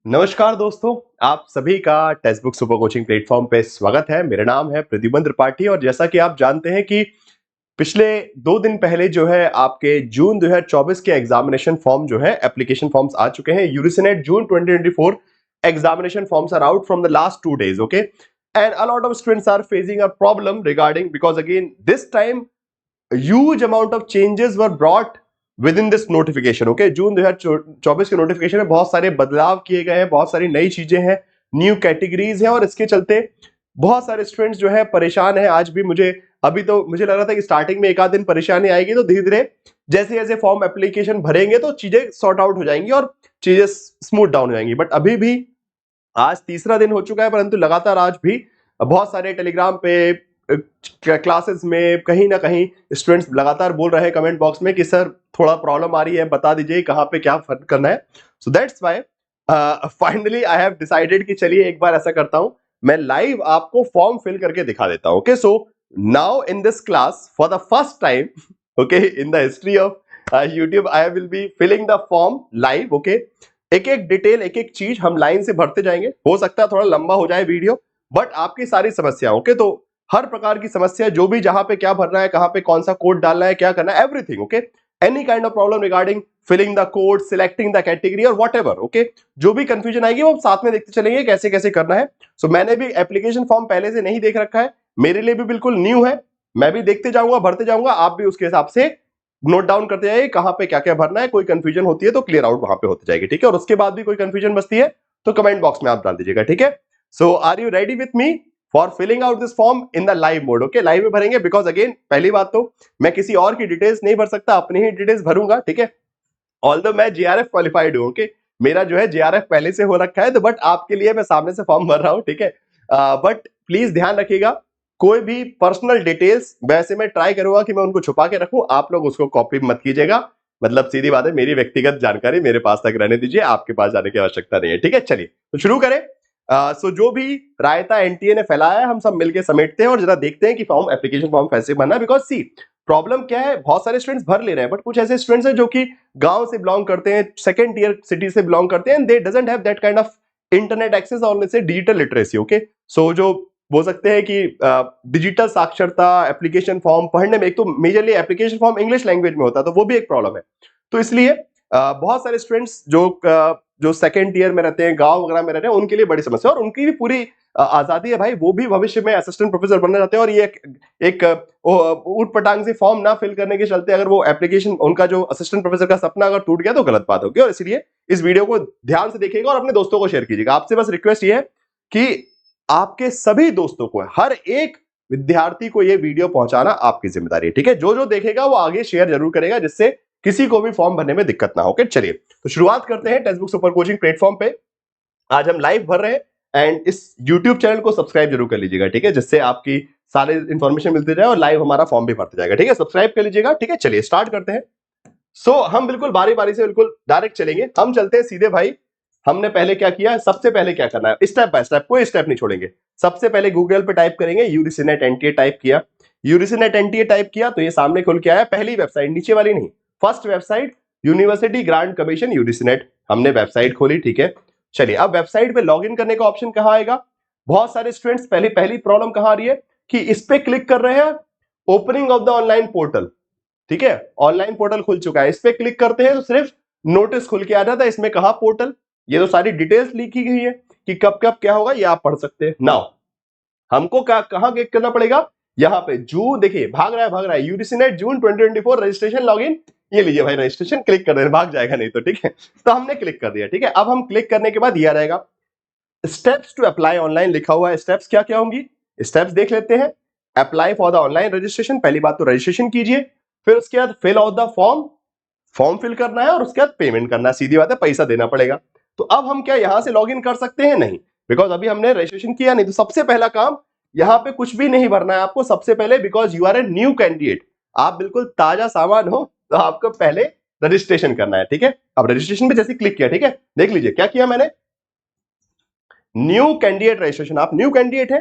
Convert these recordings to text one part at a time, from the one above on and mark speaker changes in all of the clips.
Speaker 1: नमस्कार दोस्तों, आप सभी का text book super coaching platform पे स्वागत है। मेरा नाम है प्रद्युमन त्रिपाठी और जैसा कि आप जानते हैं कि पिछले 2 दिन पहले जो है आपके जून 2024 के एग्जामिनेशन फॉर्म जो है एप्लीकेशन फॉर्म्स आ चुके हैं। UGC June 2024 examination forms are out from the last 2 days, okay, and a lot of students are facing a problem regarding because again this time huge amount of changes were brought with in this notification. Okay, जून 2024 के notification में बहुत सारे बदलाव किए गए हैं, बहुत सारी नई चीजें हैं, न्यू कैटेगरीज हैं और इसके चलते बहुत सारे स्टूडेंट्स जो है परेशान हैं। आज भी अभी तो मुझे लग रहा था कि स्टार्टिंग में एक आध दिन परेशानी आएगी, तो धीरे धीरे जैसे जैसे फॉर्म एप्लीकेशन भरेंगे तो चीजें सॉर्ट आउट हो जाएंगी और चीजें स्मूथ डाउन हो जाएंगी। बट अभी भी आज तीसरा दिन हो चुका है, परंतु लगातार आज भी बहुत सारे टेलीग्राम पे क्लासेस में कहीं ना कहीं स्टूडेंट्स लगातार बोल रहे हैं कमेंट बॉक्स में कि सर थोड़ा प्रॉब्लम आ रही है, बता दीजिए कहाँ पे क्या फर्क करना है। So that's why finally I have decided कि चलिए एक बार ऐसा करता हूं, मैं लाइव आपको फॉर्म फिल करके दिखा देता हूं। Okay, so now in this class for the first time, okay, in the history of YouTube I will be filling the form live. Okay, एक एक डिटेल, एक एक चीज हम लाइन से भरते जाएंगे। हो सकता है थोड़ा लंबा हो जाए वीडियो, बट आपकी सारी समस्या, ओके, तो हर प्रकार की समस्या, जो भी जहां पे क्या भरना है, कहां पे कौन सा कोड डालना है, क्या करना है, everything, okay, any kind of problem regarding filling the code, selecting the category और वॉट एवर, ओके, जो भी कंफ्यूजन आएगी वो साथ में देखते चलेंगे कैसे कैसे करना है। सो मैंने भी एप्लीकेशन फॉर्म पहले से नहीं देख रखा है, मेरे लिए भी बिल्कुल न्यू है। मैं भी देखते जाऊंगा, भरते जाऊंगा, आप भी उसके हिसाब से नोट डाउन करते जाइए कहां पे क्या क्या भरना है। कोई कंफ्यूजन होती है तो क्लियर आउट वहां पे होती जाएगी, ठीक है। और उसके बाद भी कोई कंफ्यूजन बचती है तो कमेंट बॉक्स में आप डाल दीजिएगा, ठीक है। So are you ready with me for filling out this form in the live mode? Okay, live में भरेंगे बिकॉज अगेन पहली बात तो मैं किसी और की डिटेल्स नहीं भर सकता, अपनी ही डिटेल्स भरूंगा, ठीक है। ऑल्दो मैं जेआरएफ क्वालिफाइड हूं, ओके, मेरा जो है जेआरएफ पहले से हो रखा है, तो बट आपके लिए मैं सामने से फॉर्म भर रहा हूं, ठीक है। बट प्लीज ध्यान रखिएगा, कोई भी पर्सनल डिटेल्स वैसे मैं ट्राई करूंगा कि मैं उनको छुपा के रखूं, आप लोग उसको कॉपी मत कीजिएगा। मतलब सीधी बात है, मेरी व्यक्तिगत जानकारी मेरे पास तक रहने दीजिए, आपके पास जाने की आवश्यकता नहीं है, ठीक है। चलिए तो शुरू करें। सो जो भी रायता एनटीए ने फैलाया है हम सब मिलकर समेटते हैं और जरा देखते हैं कि फॉर्म एप्लीकेशन फॉर्म कैसे बनना है। बिकॉज सी प्रॉब्लम क्या है, बहुत सारे स्टूडेंट्स भर ले रहे हैं, बट कुछ ऐसे स्टूडेंट्स हैं जो कि गांव से बिलोंग करते हैं, सेकंड ईयर सिटी से बिलोंग करते हैं, they doesn't have that kind of internet access और से डिजिटल लिटरेसी। ओके, सो जो बोल सकते हैं कि डिजिटल साक्षरता, एप्लीकेशन फॉर्म पढ़ने में, एक तो majorly application form English language में होता है तो वो भी एक प्रॉब्लम है। तो इसलिए बहुत सारे स्टूडेंट्स जो सेकंड ईयर में रहते हैं, गांव वगैरह में रहते हैं, उनके लिए बड़ी समस्या, और उनकी भी पूरी आजादी है भाई, वो भी भविष्य में असिस्टेंट प्रोफेसर बनना चाहते हैं। और ये एक ऊट पटांग से फॉर्म ना फिल करने के चलते अगर वो एप्लीकेशन, उनका जो असिस्टेंट प्रोफेसर का सपना अगर टूट गया तो गलत बात होगी। और इसलिए इस वीडियो को ध्यान से देखिएगा और अपने दोस्तों को शेयर कीजिएगा। आपसे बस रिक्वेस्ट ये है कि आपके सभी दोस्तों को, हर एक विद्यार्थी को ये वीडियो पहुंचाना आपकी जिम्मेदारी है, ठीक है। जो जो देखेगा वो आगे शेयर जरूर करेगा, जिससे किसी को भी फॉर्म भरने में दिक्कत ना हो। ओके, चलिए तो शुरुआत करते हैं text book super coaching platform पे। आज हम लाइव भर रहे हैं एंड इस YouTube चैनल को सब्सक्राइब जरूर कर लीजिएगा, ठीक है, जिससे आपकी सारे इंफॉर्मेशन मिलती जाए और लाइव हमारा फॉर्म भी भरते जाएगा, ठीक है। सब्सक्राइब कर लीजिएगा, ठीक है। चलिए स्टार्ट करते हैं। हम बिल्कुल बारी बारी से, बिल्कुल डायरेक्ट चलेंगे, हम चलते हैं सीधे भाई। हमने पहले क्या किया, सबसे पहले क्या करना है, स्टेप बाय स्टेप, कोई स्टेप नहीं छोड़ेंगे। सबसे पहले गूगल पे टाइप करेंगे यूजीसी एनटीए, टाइप किया, यूजीसी एनटीए टाइप किया तो ये सामने खुल के आया, पहली वेबसाइट, नीचे वाली नहीं, first website, university grant commission UGC. हमने वेबसाइट खोली, ठीक है। चलिए अब वेबसाइट पे लॉगिन करने का ऑप्शन कहां आएगा। बहुत सारे स्टूडेंट्स पहली पहली प्रॉब्लम कहां आ रही है कि इस पे क्लिक कर रहे हैं, opening of the online portal, ठीक है, ऑनलाइन पोर्टल खुल चुका है, इस पे क्लिक करते हैं तो सिर्फ नोटिस खुल के आ जाता है, इसमें कहा पोर्टल, ये तो सारी डिटेल्स लिखी गई है कि कब कब क्या होगा, ये आप पढ़ सकते हैं। नाउ हमको कहां क्लिक करना पड़ेगा, यहां पे जून, देखिए भाग रहा है यूजीसी नेट जून 2024 रजिस्ट्रेशन लॉगिन, ये लीजिए भाई रजिस्ट्रेशन, क्लिक कर देना, भाग जाएगा नहीं तो, ठीक है। तो हमने क्लिक कर दिया, ठीक है। अब हम क्लिक करने के बाद ये आ रहेगा स्टेप्स टू अप्लाई ऑनलाइन, लिखा हुआ है, स्टेप्स क्या क्या होंगी, स्टेप्स देख लेते हैं। Apply for the online registration, पहली बात तो रजिस्ट्रेशन कीजिए, फिर उसके बाद fill out the form, form fill करना है और उसके बाद पेमेंट करना है, सीधी बात है, पैसा देना पड़ेगा। तो अब हम क्या यहां से लॉगिन कर सकते हैं? नहीं, बिकॉज अभी हमने रजिस्ट्रेशन किया नहीं। तो सबसे पहला काम, यहां पे कुछ भी नहीं भरना है आपको सबसे पहले, because you are a new candidate, आप बिल्कुल ताजा सामान हो, तो आपको पहले रजिस्ट्रेशन करना है, ठीक है। अब रजिस्ट्रेशन पे जैसे क्लिक किया, ठीक है, देख लीजिए क्या किया मैंने, न्यू कैंडिडेट रजिस्ट्रेशन, आप न्यू कैंडिडेट है,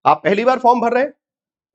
Speaker 1: आप पहली बार फॉर्म भर रहे हैं,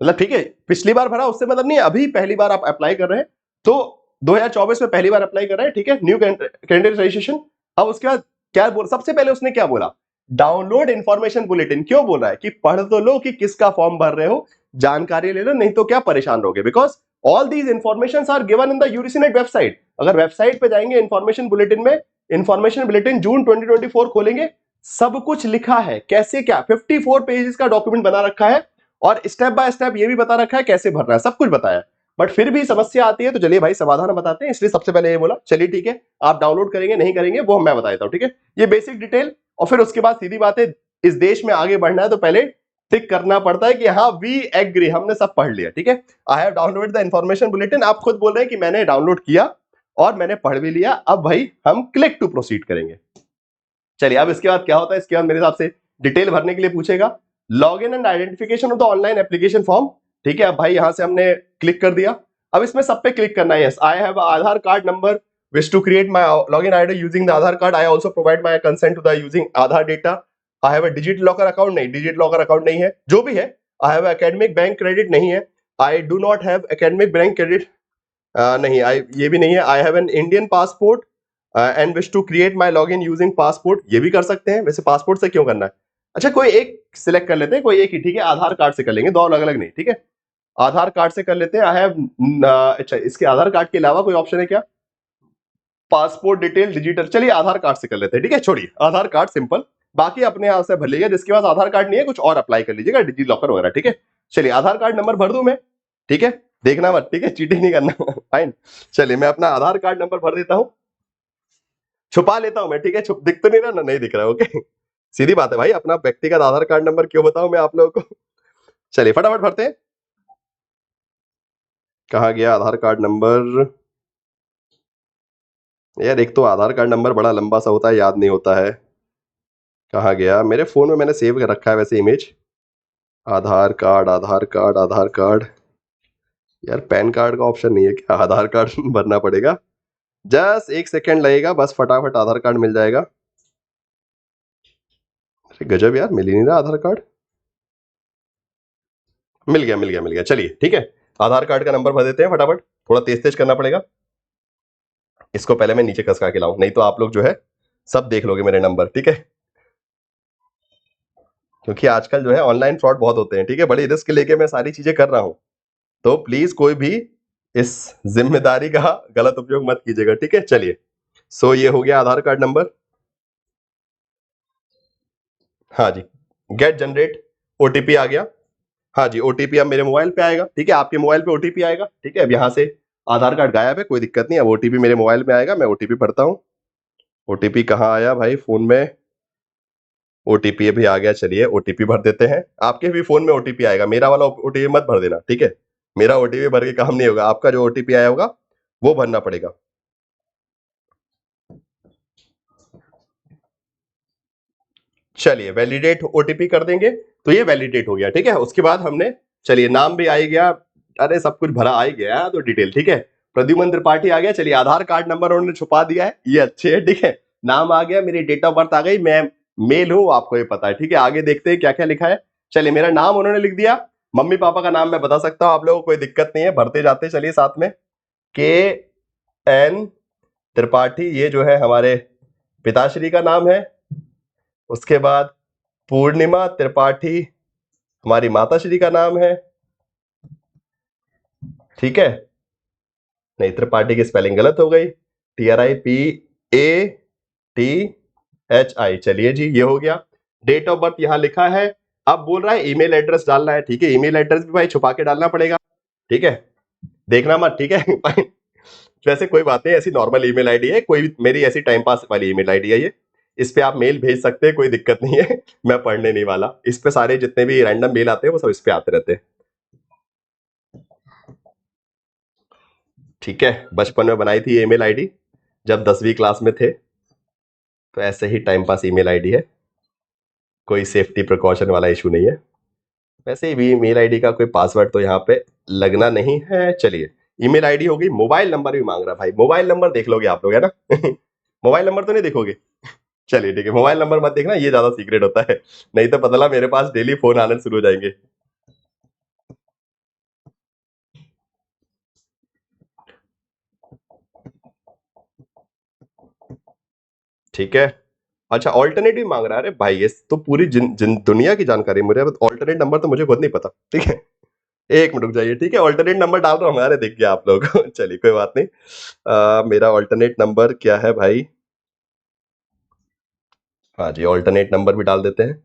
Speaker 1: मतलब ठीक है, पिछली बार भरा उससे मतलब नहीं, अभी पहली बार आप अप्लाई कर रहे हैं, तो 2024 में पहली बार अप्लाई कर रहे हैं, ठीक है, न्यू कैंडिडेट रजिस्ट्रेशन। अब उसके बाद क्या बोल, सबसे पहले उसने क्या बोला, डाउनलोड इंफॉर्मेशन बुलेटिन। क्यों बोल रहा है कि पढ़ तो लो कि किसका फॉर्म भर रहे हो, जानकारी ले लो, नहीं तो क्या परेशान रहोगे। Because all these information are given in the UGC website. अगर वेबसाइट पे जाएंगे इंफॉर्मेशन बुलेटिन में, इंफॉर्मेशन बुलेटिन जून 2024 खोलेंगे, सब कुछ लिखा है कैसे क्या, 54 पेजेस का डॉक्यूमेंट बना रखा है और स्टेप बाय स्टेप ये भी बता रखा है कैसे भरना है, सब कुछ बताया। बट फिर भी समस्या आती है, तो चलिए भाई समाधान बताते हैं। इसलिए सबसे पहले ये बोला चलिए ठीक है, आप डाउनलोड करेंगे नहीं करेंगे वो मैं बता देता हूं, ठीक है, ये बेसिक डिटेल। और फिर उसके बाद सीधी बात है, इस देश में आगे बढ़ना है तो पहले टिक करना पड़ता है कि हाँ वी एग्री, हमने सब पढ़ लिया, ठीक है। I have download the information bulletin, आप खुद बोल रहे हैं कि मैंने डाउनलोड किया और मैंने पढ़ भी लिया, अब भाई हम क्लिक टू प्रोसीड करेंगे। चलिए अब इसके बाद क्या होता है, इसके बाद मेरे हिसाब से डिटेल भरने के लिए पूछेगा, log in and identification of the online application form, ठीक है। अब भाई यहां से हमने क्लिक कर दिया, अब इसमें सब पे क्लिक करना है। Yes, I have Aadhaar card number, wish to create my login ID using the Aadhaar card. I also provide my consent to the using Aadhaar data. I have a digital locker account, नहीं digital locker account नहीं है, जो भी है। I have academic bank credit नहीं है, I do not have academic bank credit नहीं, ये भी नहीं है। I have an Indian passport and wish to create my login using passport, ये भी कर सकते हैं। वैसे पासपोर्ट से क्यों करना है, अच्छा कोई एक सिलेक्ट कर लेते हैं, कोई एक ही, ठीक है। आधार कार्ड से कर लेंगे, दो अलग अलग नहीं, ठीक है। आधार कार्ड से कर लेते हैं। आई हैव अच्छा, इसके आधार कार्ड के अलावा कोई ऑप्शन है क्या, पासपोर्ट डिटेल डिजिटल, चलिए आधार कार्ड से कर लेते हैं, ठीक है। छोड़िए आधार कार्ड सिंपल, बाकी अपने यहां से भर लीजिएगा। जिसके पास आधार कार्ड नहीं है कुछ और अप्लाई कर लीजिएगा, डिजी लॉकर वगैरह, ठीक है। चलिए आधार कार्ड नंबर भर दूं मैं, ठीक है, देखना मत, ठीक है, चीटिंग नहीं करना फाइन। चलिए मैं अपना आधार कार्ड नंबर भर देता हूं, छुपा लेता हूं मैं, ठीक है, छुप दिख तो नहीं रहा ना, नहीं दिख रहा, ओके। सीधी बात है भाई, अपना व्यक्तिगत आधार कार्ड नंबर क्यों बताऊं मैं आप लोगों को। चलिए फटाफट भरते हैं, कहा गया आधार कार्ड नंबर। यार एक तो आधार कार्ड नंबर बड़ा लंबा सा होता है, याद नहीं होता है, कहा गया, मेरे फोन में मैंने सेव कर रखा है वैसे इमेज। आधार कार्ड आधार कार्ड आधार कार्ड, यार पैन कार्ड का ऑप्शन नहीं है क्या, आधार कार्ड भरना पड़ेगा। जस्ट एक सेकंड लगेगा, बस फटाफट आधार कार्ड मिल जाएगा। अरे गजब यार, मिल ही नहीं रहा आधार कार्ड। मिल गया मिल गया मिल गया, चलिए ठीक है। आधार कार्ड का नंबर भर देते हैं फटाफट, थोड़ा तेज तेज करना पड़ेगा। इसको पहले मैं नीचे खसका के लाऊं, नहीं तो आप लोग जो है सब देख लोगे मेरे नंबर, ठीक है। क्योंकि आजकल जो है ऑनलाइन फ्रॉड बहुत होते हैं, ठीक है, बड़ी रिस्क लेके मैं सारी चीजें कर रहा हूं, तो प्लीज कोई भी इस जिम्मेदारी का गलत उपयोग मत कीजिएगा, ठीक है। चलिए सो ये हो गया आधार कार्ड नंबर, हाँ जी, गेट जनरेट, ओटीपी आ गया, हाँ जी, ओटीपी अब मेरे मोबाइल पे आएगा, ठीक है, आपके मोबाइल पे ओटीपी आएगा, ठीक है। अब यहाँ से आधार कार्ड गायब है, कोई दिक्कत नहीं, अब ओटीपी मेरे मोबाइल में आएगा, मैं ओटीपी भरता हूँ। ओटीपी कहाँ आया भाई, फोन में ओटीपी भी आ गया, चलिए ओटीपी भर देते हैं। आपके भी फोन में ओटीपी आएगा, मेरा वाला ओटीपी मत भर देना, ठीक है, मेरा ओटीपी भर के काम नहीं होगा, आपका जो ओटीपी आया होगा वो भरना पड़ेगा। चलिए वैलिडेट ओटीपी कर देंगे, तो ये वैलिडेट हो गया, ठीक है। उसके बाद हमने, चलिए नाम भी आ ही गया, अरे सब कुछ भरा आ ही गया, तो डिटेल ठीक है, प्रद्युमन त्रिपाठी आ गया। चलिए आधार कार्ड नंबर उन्होंने छुपा दिया है, ये अच्छे है, ठीक है। नाम आ गया, मेरी डेट ऑफ बर्थ आ गई, मैं मेल हूं, आपको ये पता है, ठीक है। आगे देखते हैं क्या क्या लिखा है। चलिए मेरा नाम उन्होंने लिख दिया, मम्मी पापा का नाम मैं बता सकता हूं आप लोगों को, कोई दिक्कत नहीं है, भरते जाते चलिए साथ में। के एन त्रिपाठी, ये जो है हमारे पिताश्री का नाम है। उसके बाद पूर्णिमा त्रिपाठी हमारी माताश्री का नाम है, ठीक है। नहीं, त्रिपाठी की स्पेलिंग गलत हो गई, TRIPATHI, चलिए जी ये हो गया। डेट ऑफ बर्थ यहां लिखा है, अब बोल रहा है ईमेल एड्रेस डालना है, ठीक है, ईमेल एड्रेस भी भाई छुपा के डालना पड़ेगा, ठीक है, देखना मत, ठीक है वैसे कोई बात नहीं, ऐसी नॉर्मल ईमेल आईडी है, कोई मेरी ऐसी टाइम पास वाली ईमेल आईडी है ये, इस पे आप मेल भेज सकते हैं, कोई दिक्कत नहीं है मैं पढ़ने नहीं वाला, इस पे सारे जितने भी रैंडम मेल आते हैं वो सब इस पे आते रहते हैं, ठीक है। बचपन में बनाई थी ईमेल आईडी, जब 10वीं क्लास में थे, तो ऐसे ही टाइम पास ईमेल आईडी है, कोई सेफ्टी प्रिकॉशन वाला इशू नहीं है। वैसे भी ईमेल आईडी का कोई पासवर्ड तो यहाँ पे लगना नहीं है। चलिए ईमेल आईडी हो गई, मोबाइल नंबर भी मांग रहा है भाई, मोबाइल नंबर देख लोगे आप लोग, है ना मोबाइल नंबर तो नहीं देखोगे, चलिए ठीक है, मोबाइल नंबर मत देखना, ये ज्यादा सीक्रेट होता है, नहीं तो पता लगा मेरे पास डेली फोन आने शुरू हो जाएंगे। ठीक है, अच्छा ऑल्टरनेटिव मांग रहा है, अरे भाई ये तो पूरी दुनिया की जानकारी है, मुझे ऑल्टरनेट नंबर तो मुझे खुद नहीं पता, ठीक है। एक मिनट रुक जाइए, ठीक है, ऑल्टरनेट नंबर डाल रहा हूँ, अरे दिख गया आप लोगों को। चलिए कोई बात नहीं। मेरा ऑल्टरनेट नंबर क्या है भाई? हाँ जी, ऑल्टरनेट नंबर भी डाल देते हैं।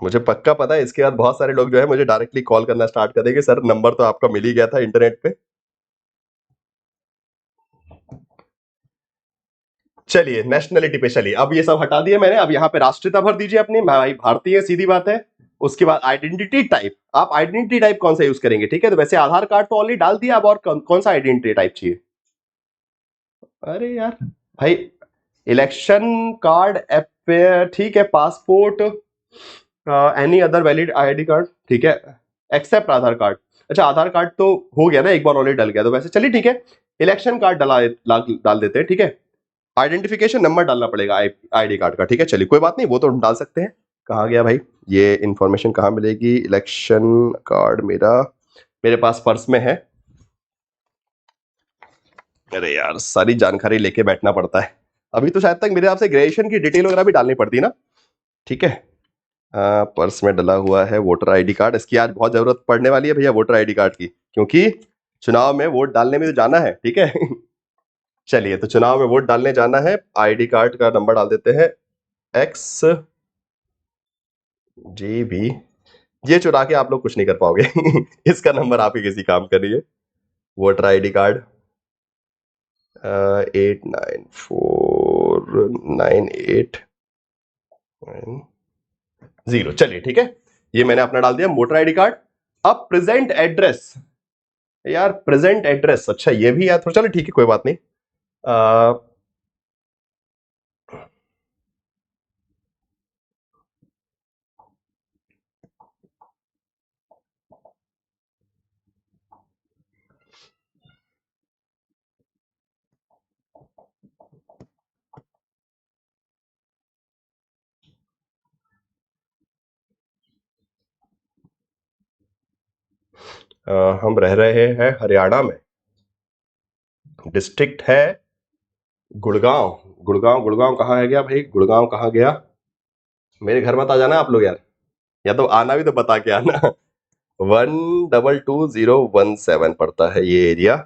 Speaker 1: मुझे पक्का पता है इसके बाद बहुत सारे लोग जो है मुझे डायरेक्टली कॉल करना स्टार्ट कर देंगे, सर नंबर तो आपका मिल ही गया था इंटरनेट पे। चलिए नेशनलिटी पे चलिए, अब ये सब हटा दिया मैंने, अब यहाँ पे राष्ट्रीयता भर दीजिए अपनी, भाई भारतीय, सीधी बात है। उसके बाद आइडेंटिटी टाइप, आप आइडेंटिटी टाइप कौन सा यूज करेंगे? ठीक है, तो वैसे आधार कार्ड तो ऑलरेडी डाल दिया, अब और कौन सा आइडेंटिटी टाइप चाहिए? अरे यार भाई, इलेक्शन कार्ड, ठीक है, passport, any other valid ID card, ठीक है, एक्सेप्ट आधार कार्ड। अच्छा आधार कार्ड तो हो गया ना, एक बार ऑलरेडी डल गया, तो वैसे चलिए ठीक है, इलेक्शन कार्ड डाल देते हैं, ठीक है। आइडेंटिफिकेशन नंबर डालना पड़ेगा आईडी कार्ड का, ठीक है, चलिए कोई बात नहीं, वो तो हम डाल सकते हैं। कहाँ गया भाई ये इंफॉर्मेशन, कहाँ मिलेगी? इलेक्शन कार्ड मेरा मेरे पास पर्स में है। अरे यार सारी जानकारी लेके बैठना पड़ता है, अभी तो शायद तक मेरे आपसे ग्रेजुएशन की डिटेल वगैरह भी डालनी पड़ती ना, ठीक है। पर्स में डला हुआ है वोटर आईडी कार्ड, इसकी आज बहुत जरूरत पड़ने वाली है भैया वोटर आईडी कार्ड की, क्योंकि चुनाव में वोट डालने में तो जाना है, ठीक है। चलिए तो चुनाव में वोट डालने जाना है, आईडी कार्ड का नंबर डाल देते हैं, एक्स जी बी, ये चुरा के आप लोग कुछ नहीं कर पाओगे। इसका नंबर आप ही किसी काम करिए, वोटर आईडी कार्ड 894989, चलिए ठीक है, ये मैंने अपना डाल दिया वोटर आईडी कार्ड। अब प्रेजेंट एड्रेस, यार प्रेजेंट एड्रेस, अच्छा ये भी यार, तो चलो ठीक है कोई बात नहीं। हम रह रहे हैं हरियाणा में, डिस्ट्रिक्ट है गुड़गांव। गुड़गांव, गुड़गांव कहाँ है गया भाई, गुड़गांव कहाँ गया? मेरे घर मत आ जाना आप लोग यार, या तो आना भी तो बता के आना। 122017 पड़ता है ये एरिया।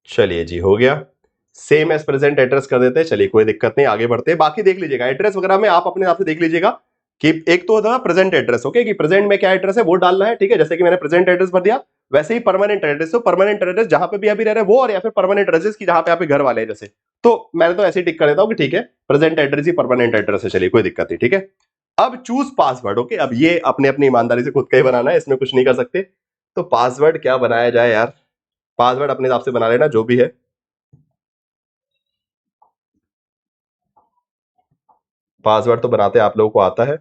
Speaker 1: चलिए जी हो गया, सेम एज प्रेजेंट एड्रेस कर देते हैं, चलिए कोई दिक्कत नहीं, आगे बढ़ते हैं। बाकी देख लीजिएगा एड्रेस वगैरह में, आप अपने हिसाब से देख लीजिएगा कि एक तो होता है प्रेजेंट एड्रेस, ओके, कि प्रेजेंट में क्या एड्रेस है वो डालना है, ठीक है, जैसे कि मैंने प्रेजेंट एड्रेस भर दिया, वैसे ही परमानेंट एड्रेस, तो परमानेंट एड्रेस जहां पे भी अभी रह रहे हैं वो, और या फिर परमानेंट एड्रेस की जहां पे आप घर वाले हैं जैसे, तो मैंने तो ऐसे ही टिक कर देता हूँ कि ठीक है प्रेजेंट एड्रेस ही परमानेंट एड्रेस है, चलिए कोई दिक्कत नहीं, ठीक है। अब चूज पासवर्ड, ओके, अब ये अपने अपनी ईमानदारी से खुद का ही बनाना है, इसमें कुछ नहीं कर सकते। तो पासवर्ड क्या बनाया जाए यार, पासवर्ड अपने हिसाब से बना लेना जो भी है। पासवर्ड तो बनाते आप लोगों को आता है।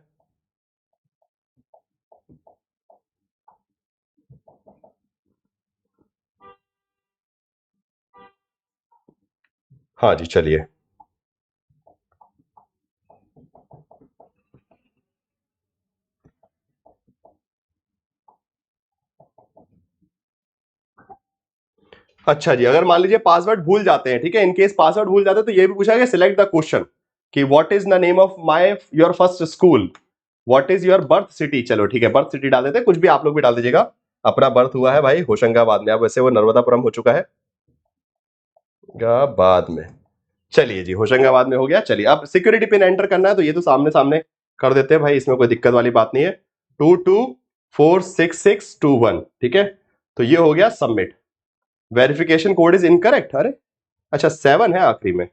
Speaker 1: हाँ जी चलिए, अच्छा जी, अगर मान लीजिए पासवर्ड भूल जाते हैं, ठीक है, इनकेस पासवर्ड भूल जाते हैं तो ये भी पूछा गया सिलेक्ट द क्वेश्चन कि what is the name of my your first school, what is your birth city, चलो ठीक है बर्थ सिटी डाल देते हैं, कुछ भी आप लोग भी डाल दीजिएगा। अपना बर्थ हुआ है भाई होशंगाबाद में, अब वैसे वो नर्मदापुरम हो चुका है बाद में। चलिए जी होशंगाबाद में हो गया, चलिए अब सिक्योरिटी पिन एंटर करना है, तो ये तो सामने सामने कर देते हैं भाई, इसमें कोई दिक्कत वाली बात नहीं है। 22466621, ठीक है, तो ये हो गया submit. Verification code is incorrect, अरे अच्छा 7 है आखिरी में,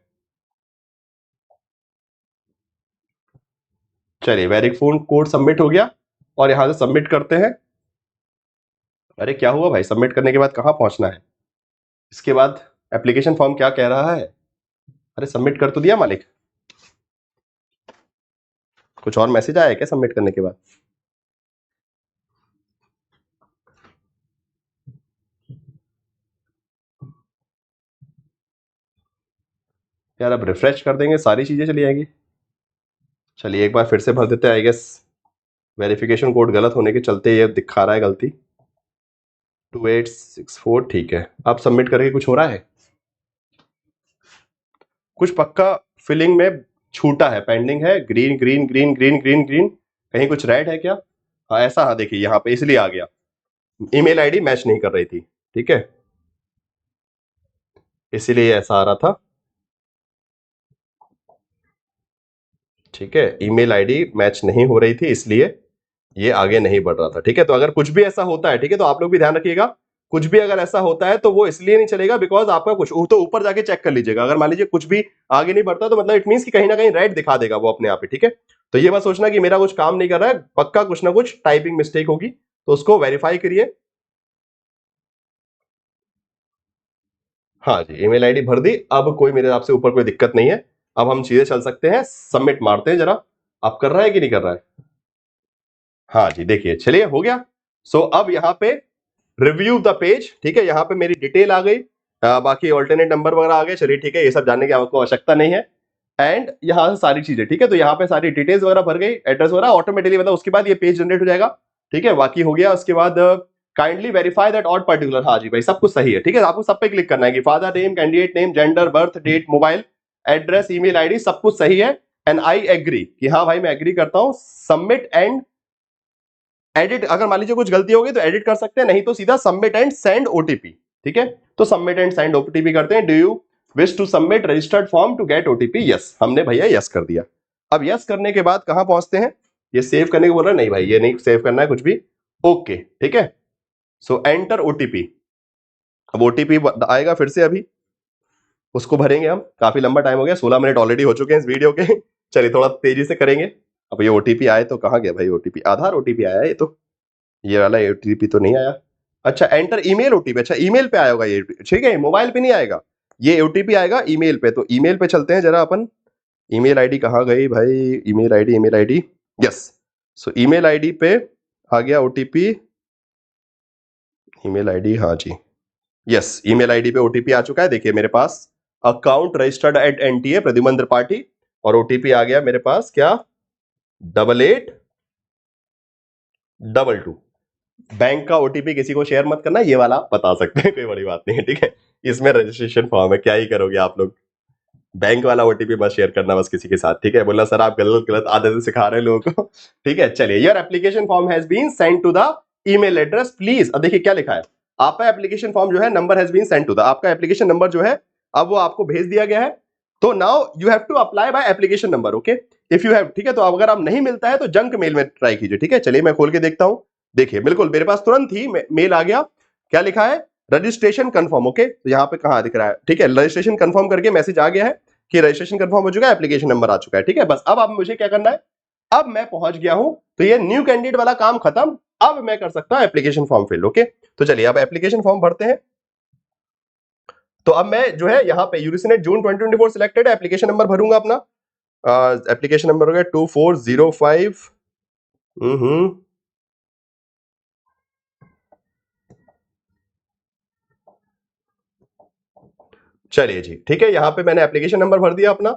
Speaker 1: चलिए वेरिफिकेशन कोड सबमिट हो गया, और यहां से सबमिट करते हैं। अरे क्या हुआ भाई, सबमिट करने के बाद कहां पहुंचना है? इसके बाद एप्लीकेशन फॉर्म क्या कह रहा है? अरे सबमिट कर तो दिया मालिक, कुछ और मैसेज आया है क्या सबमिट करने के बाद? यार अब रिफ्रेश कर देंगे सारी चीजें चली आएंगी। चलिए एक बार फिर से भर देते हैं, आई गेस वेरिफिकेशन कोड गलत होने के चलते ये दिखा रहा है गलती। 2864 ठीक है। अब सबमिट करके कुछ हो रहा है? कुछ पक्का फिलिंग में छूटा है, पेंडिंग है, green green green green green green, कहीं कुछ रेड है क्या? हाँ ऐसा, हाँ देखिए यहाँ पे इसलिए आ गया, ईमेल आईडी मैच नहीं कर रही थी, ठीक है, इसीलिए ऐसा आ रहा था। ठीक है, ईमेल आईडी मैच नहीं हो रही थी इसलिए ये आगे नहीं बढ़ रहा था। ठीक है, तो अगर कुछ भी ऐसा होता है, ठीक है, तो आप लोग भी ध्यान रखिएगा, कुछ भी अगर ऐसा होता है तो वो इसलिए नहीं चलेगा बिकॉज आपका कुछ तो ऊपर जाके चेक कर लीजिएगा, अगर मान लीजिए कुछ भी आगे नहीं बढ़ता तो मतलब इट मींस कि कहीं ना कहीं रेड दिखा देगा वो अपने आप ही। ठीक है, तो ये बात सोचना कि मेरा कुछ काम नहीं कर रहा है, पक्का कुछ ना कुछ टाइपिंग मिस्टेक होगी, तो उसको वेरीफाई करिए। हाँ जी, ईमेल आईडी भर दी, अब कोई मेरे हिसाब से ऊपर कोई दिक्कत नहीं है, अब हम सीधे चल सकते हैं, सबमिट मारते हैं जरा, आप कर रहा है कि नहीं कर रहा है? हाँ जी, देखिए चलिए हो गया। सो अब यहाँ पे रिव्यू द पेज, ठीक है, यहाँ पे मेरी डिटेल आ गई, बाकी ऑल्टरनेट नंबर वगैरह आ गए, चलिए ठीक है, ये सब जानने की आपको आवश्यकता नहीं है। एंड यहाँ से सारी चीजें, ठीक है, तो यहाँ पे सारी डिटेल्स वगैरह भर गई, एड्रेस वगैरह ऑटोमेटिकली, मतलब उसके बाद ये पेज जनरेट हो जाएगा। ठीक है, बाकी हो गया, उसके बाद kindly verify that all particular, हाँ जी भाई सब कुछ सही है। ठीक है, आपको सब पे क्लिक करना है कि father name, candidate name, gender, birth date, mobile address, email ID, सब कुछ सही है, एंड आई एग्री, कि हाँ भाई मैं एग्री करता हूँ। सबमिट एंड एडिट, अगर मान लीजिए कुछ गलती होगी तो एडिट कर सकते हैं, नहीं तो सीधा सबमिट एंड सेंड ओटीपी। ठीक है, तो सबमिट एंड सेंड ओटीपी करते हैं। Do you wish to submit registered form to get OTP? Yes, हमने भैया यस कर दिया। अब यस करने के बाद कहां पहुंचते हैं? ये सेव करने को बोल रहा है, नहीं भाई ये नहीं सेव करना है कुछ भी। ओके ठीक है, सो एंटर ओटीपी। अब ओटीपी आएगा फिर से, अभी उसको भरेंगे हम, काफी लंबा टाइम हो गया, 16 मिनट ऑलरेडी हो चुके हैं इस वीडियो के। चलिए थोड़ा तेजी से करेंगे। अब ये ओटीपी आए तो कहां गया भाई ओटीपी? आधार ओटीपी आया है ये तो, ये वाला ओटीपी तो नहीं आया। अच्छा एंटर ईमेल ओटीपी, अच्छा ईमेल पे आया होगा ये, ठीक है, मोबाइल पे नहीं आएगा, ये ओटीपी आएगा ईमेल पे। तो ईमेल पे चलते हैं जरा अपन, ईमेल आईडी कहाँ गई भाई? Email ID, yes, so email ID पे आ गया ओटीपी, ईमेल आईडी, हाँ जी यस, ईमेल आईडी पे ओटीपी आ चुका है, देखिए मेरे पास account registered at NTA Pradyuman Tripathi, और ओटीपी आ गया मेरे पास क्या? 8822। बैंक का ओटीपी किसी को शेयर मत करना, ये वाला आप बता सकते हैं, कोई बड़ी बात नहीं है। ठीक है, इसमें रजिस्ट्रेशन फॉर्म है, क्या ही करोगे आप लोग, बैंक वाला ओटीपी मत शेयर करना बस किसी के साथ। ठीक है, बोला सर आप गलत गलत आदतें सिखा रहे हैं लोगों को। ठीक है, चलिए, your application form has been send to the email address please. अब देखिए क्या लिखा है, आपका एप्लीकेशन फॉर्म जो है number has been send to the, आपका एप्लीकेशन नंबर जो है अब वो आपको भेज दिया गया है। तो now you have to apply by application number, okay if you have. ठीक है, तो अगर आप नहीं मिलता है तो जंक मेल में ट्राई कीजिए। ठीक है, चलिए मैं खोल के देखता हूं, देखिए बिल्कुल मेरे पास तुरंत ही मेल आ गया, क्या लिखा है? Registration confirm. ओके, तो यहाँ पे कहाँ दिख रहा है? ठीक है, रजिस्ट्रेशन कंफर्म करके मैसेज आ गया है कि रजिस्ट्रेशन कंफर्म हो चुका है, एप्लीकेशन नंबर आ चुका है। ठीक है, बस अब मुझे क्या करना है, अब मैं पहुंच गया हूं, तो ये न्यू कैंडिडेट वाला काम खत्म, अब मैं कर सकता हूं एप्लीकेशन फॉर्म फिल। ओके, तो चलिए अब एप्लीकेशन फॉर्म भरते हैं। तो अब मैं जो है यहाँ पे यूरिसिनेट जून 2024 सिलेक्टेड है, एप्लीकेशन नंबर भरूंगा अपना, एप्लीकेशन नंबर हो गया 2405। चलिए जी ठीक है, यहाँ पे मैंने एप्लीकेशन नंबर भर दिया अपना,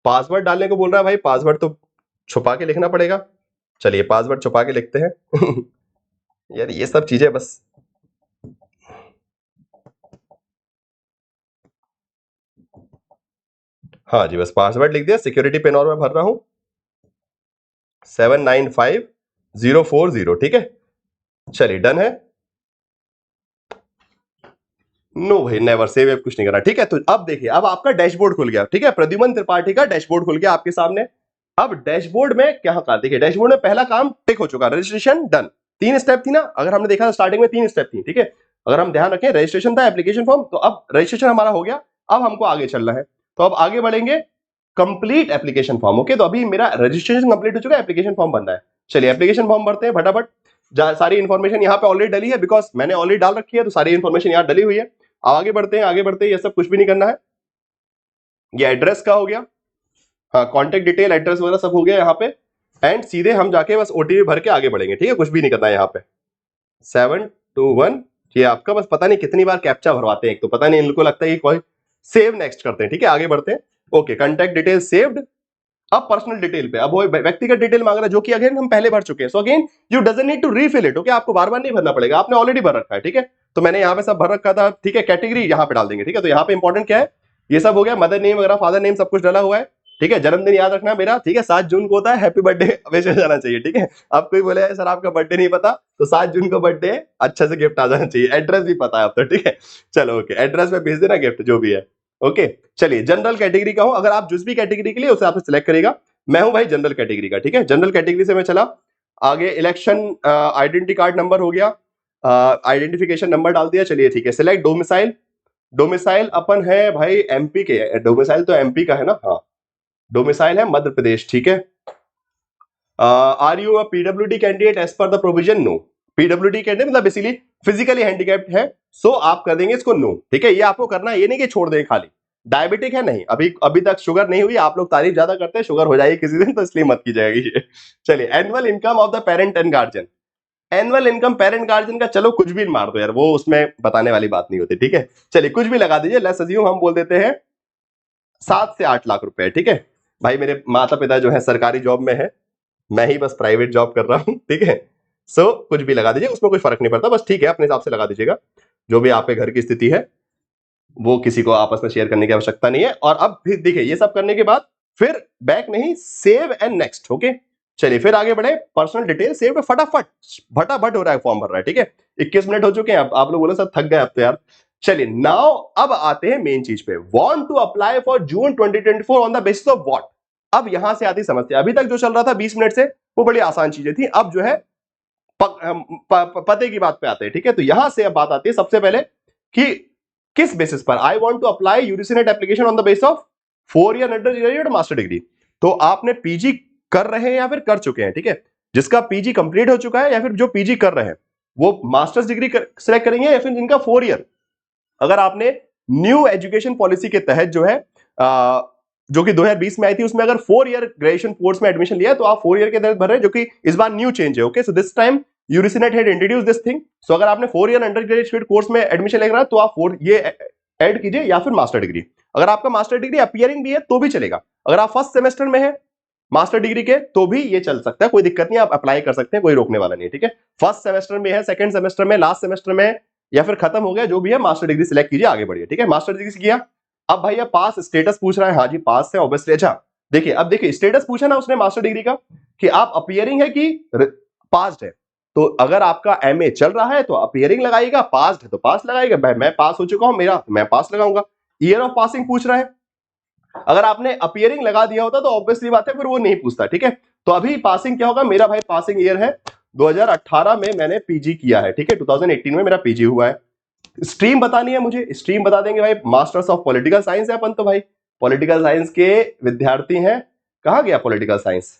Speaker 1: पासवर्ड डालने को बोल रहा है भाई, पासवर्ड तो छुपा के लिखना पड़ेगा, चलिए पासवर्ड छुपा के लिखते हैं। यार ये सब चीजें बस, हाँ जी बस पासवर्ड लिख दिया, सिक्योरिटी पिन और मैं भर रहा हूं 795040। ठीक है, चलिए डन है। नो भाई नेवर सेव, कुछ नहीं करना। ठीक है, तो अब देखिए अब आपका डैशबोर्ड खुल गया। ठीक है, प्रद्युमन त्रिपाठी का डैशबोर्ड खुल गया आपके सामने। अब डैशबोर्ड में क्या कहा, देखिए डैशबोर्ड में पहला काम टिक हो चुका, रजिस्ट्रेशन डन। 3 स्टेप थी ना, अगर हमने देखा स्टार्टिंग में 3 स्टेप थी। ठीक है, अगर हम ध्यान रखें, रजिस्ट्रेशन था, एप्लीकेशन फॉर्म, तो अब रजिस्ट्रेशन हमारा हो गया, अब हमको आगे चलना है, तो अब आगे बढ़ेंगे, कंप्लीट एप्लीकेशन फॉर्म। ओके, तो अभी मेरा रजिस्ट्रेशन कंप्लीट हो चुका है, एप्लीकेशन फॉर्म बनना है। चलिए एप्लीकेशन फॉर्म भरते हैं फटाफट, सारी इन्फॉर्मेशन यहाँ पे ऑलरेडी डली है, बिकॉज मैंने ऑलरेडी डाल रखी है, तो सारी इन्फॉर्मेशन यहाँ डली हुई है। आगे बढ़ते हैं, आगे बढ़ते हैं, ये सब कुछ भी नहीं करना है। ये एड्रेस का हो गया, हाँ कॉन्टेक्ट डिटेल एड्रेस वगैरह सब हो गया यहाँ पे, एंड सीधे हम जाके बस ओटीपी भर के आगे बढ़ेंगे। ठीक है, कुछ भी नहीं करना है यहाँ पे। 721, ये आपका बस पता नहीं कितनी बार कैप्चा भरवाते हैं, एक तो पता नहीं इनको लगता है कि कोई सेव नेक्स्ट करते हैं। ठीक है, आगे बढ़ते हैं। ओके, कॉन्टेक्ट डिटेल सेव्ड, अब पर्सनल डिटेल पे, अब वो व्यक्तिगत डिटेल मांग रहा है जो कि अगेन हम पहले भर चुके हैं। So again you doesn't need to refill it, okay, आपको बार बार नहीं भरना पड़ेगा, आपने ऑलरेडी भर रखा है, ठीक है। तो मैंने यहाँ पे सब भर रखा था, ठीक है। कैटेगरी यहाँ पे डाल देंगे, ठीक है। तो यहाँ पे इंपॉर्टेंट क्या है, ये सब हो गया, मदर नेम वगैरह, फादर नेम सब कुछ डाला हुआ है, ठीक है। जन्मदिन याद रखना मेरा, ठीक है, 7 जून को होता है, हैप्पी बर्थडे हमेशा जाना चाहिए, ठीक है। अब कोई बोले सर आपका बर्थडे नहीं पता, तो 7 जून को बर्थडे है, अच्छा से गिफ्ट आ जाना चाहिए। एड्रेस भी पता है अब तो, ठीक है। चलो ओके, एड्रेस में भेज देना गिफ्ट जो भी है, ओके। चलिए जनरल कैटेगरी का हूं, अगर आप जिस भी कैटेगरी के लिए उसे आप सिलेक्ट करेगा। मैं हूं भाई जनरल कैटेगरी का, ठीक है। जनरल कैटेगरी से मैं चला आगे, इलेक्शन आइडेंटिटी कार्ड नंबर हो गया, आइडेंटिफिकेशन नंबर डाल दिया, चलिए ठीक है। सिलेक्ट डोमिसाइल, डोमिसाइल अपन है भाई एमपी के, डोमिसाइल तो एमपी का है ना, हाँ। डोमिसाइल है मध्य प्रदेश, ठीक है। Are you a PWD candidate as per the provision? No. PWD candidate मतलब बेसिकली फिजिकली हैंडिकैप्ड है, सो आप कर देंगे इसको नो, ठीक है। ये आपको करना है, ये नहीं कि छोड़ दें खाली। डायबिटिक है नहीं, अभी अभी तक शुगर नहीं हुई, आप लोग तारीफ ज्यादा करते हैं, शुगर हो जाएगी किसी दिन तो इसलिए मत की जाएगी ये। चलिए, annual income of the parent and guardian, annual income parent guardian का चलो कुछ भी मार दो यार, वो उसमें बताने वाली बात नहीं होती, ठीक है। चलिए कुछ भी लगा दीजिए, लेट्स अज्यूम हम बोल देते हैं 7 से 8 लाख रुपए, ठीक है। भाई मेरे माता पिता जो है सरकारी जॉब में है, मैं ही बस प्राइवेट जॉब कर रहा हूं, ठीक है। सो कुछ भी लगा दीजिए, उसमें कोई फर्क नहीं पड़ता, बस ठीक है अपने हिसाब से लगा दीजिएगा। जो भी आपके घर की स्थिति है वो किसी को आपस में शेयर करने की आवश्यकता नहीं है। और अब फिर देखिए ये सब करने के बाद फिर बैक नहीं, सेव एंड नेक्स्ट, ओके। चलिए फिर आगे बढ़े, पर्सनल डिटेल सेव पे फटाफट फटाफट हो रहा है, फॉर्म भर रहा है, ठीक है। 21 मिनट हो चुके हैं, अब आप लोग बोले सर थक गए अब तो यार। चलिए नाउ अब आते हैं मेन चीज पे, want to apply for June 2024 on the basis of what. अब यहां से आती समस्या, अभी तक जो चल रहा था 20 मिनट से वो बड़ी आसान चीजें थी, अब जो है पते की बात पे आते हैं, ठीक है। तो यहां से अब बात आती है सबसे पहले कि किस बेसिस पर I want to apply UGC NET application on the basis of 4 year under graduate master degree. तो आपने पीजी कर रहे हैं या फिर कर चुके हैं, ठीक है। जिसका पीजी कंप्लीट हो चुका है या फिर जो पीजी कर रहे हैं वो मास्टर्स डिग्री सिलेक्ट करेंगे या फिर जिनका 4 ईयर। अगर आपने न्यू एजुकेशन पॉलिसी के तहत जो है जो कि 2020 में आई थी, उसमें अगर 4 ईयर ग्रेजुएशन कोर्स में एडमिशन लिया तो आप 4 ईयर के तहत भर रहे हैं, जो कि इस बार न्यू चेंज है, okay. So this time UGC had introduce this thing. So अगर आपने 4 ईयर अंडर ग्रेजुएट कोर्स में एडमिशन लेना तो आप 4 ये ऐड कीजिए या फिर मास्टर डिग्री। अगर आपका मास्टर डिग्री अपीयरिंग भी है तो भी चलेगा, अगर आप फर्स्ट सेमेस्टर में है मास्टर डिग्री के तो भी ये चल सकता है, कोई दिक्कत नहीं, आप अप्लाई कर सकते हैं, कोई रोकने वाला नहीं है, ठीक है। फर्स्ट सेमेस्टर में है, सेकंड सेमेस्टर में, लास्ट सेमेस्टर में या फिर खत्म हो गया, जो भी है मास्टर डिग्री सिलेक्ट कीजिए, आगे बढ़िए, ठीक है। मास्टर डिग्री किया, अब भैया पास स्टेटस पूछ रहा है, हाँ जी पास है ऑब्वियसली। अच्छा देखिए, अब देखिए स्टेटस पूछा ना उसने मास्टर डिग्री का कि आप अपीयरिंग है कि पास्ड है। तो अगर आपका एमए चल रहा है तो अपीयरिंग लगाएगा, पास्ड है तो पास लगाएगा। मैं पास हो चुका हूं, मेरा मैं पास लगाऊंगा। ईयर ऑफ पासिंग पूछ रहा है, अगर आपने अपीयरिंग लगा दिया होता तो ऑब्वियसली बात है फिर वो नहीं पूछता, ठीक है। तो अभी पासिंग क्या होगा, मेरा भाई पासिंग ईयर है 2018 में मैंने पीजी किया है, ठीक है। 2018 में मेरा पीजी हुआ है। स्ट्रीम बतानी है मुझे, स्ट्रीम बता देंगे भाई, मास्टर्स ऑफ पॉलिटिकल साइंस है अपन तो भाई पॉलिटिकल साइंस के विद्यार्थी हैं। कहां गया पॉलिटिकल साइंस,